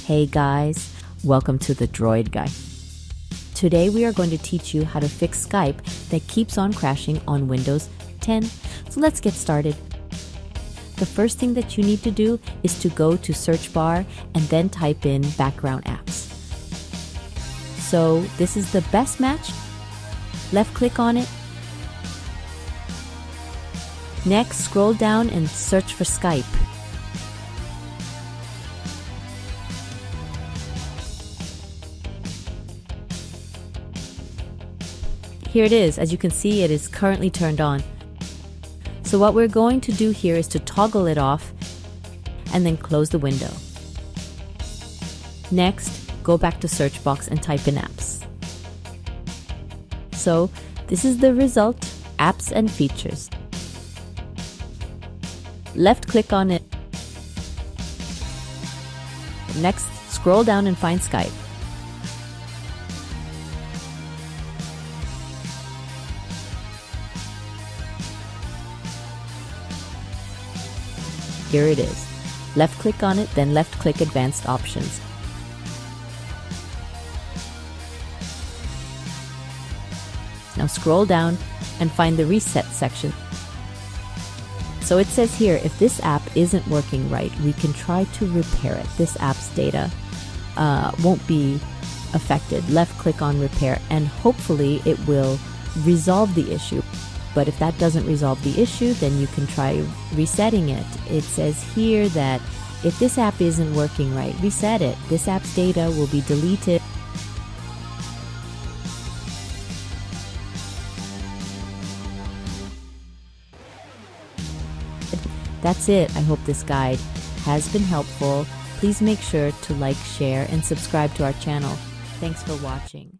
Hey guys, welcome to the Droid Guy. Today we are going to teach you how to fix Skype that keeps on crashing on Windows 10. So let's get started. The first thing that you need to do is to go to search bar and then type in background apps. So this is the best match. Left click on it. Next, scroll down and search for Skype. Here it is. As you can see, it is currently turned on. So what we're going to do here is to toggle it off and then close the window. Next, go back to search box and type in apps. So this is the result, apps and features. Left click on it. Next, scroll down and find Skype. Here it is. Left click on it, then left click Advanced Options. Now scroll down and find the Reset section. So it says here, if this app isn't working right, we can try to repair it. This app's data won't be affected. Left click on Repair and hopefully it will resolve the issue. But if that doesn't resolve the issue, then you can try resetting it. It says here that if this app isn't working right, reset it. This app's data will be deleted. That's it. I hope this guide has been helpful. Please make sure to like, share, and subscribe to our channel. Thanks for watching.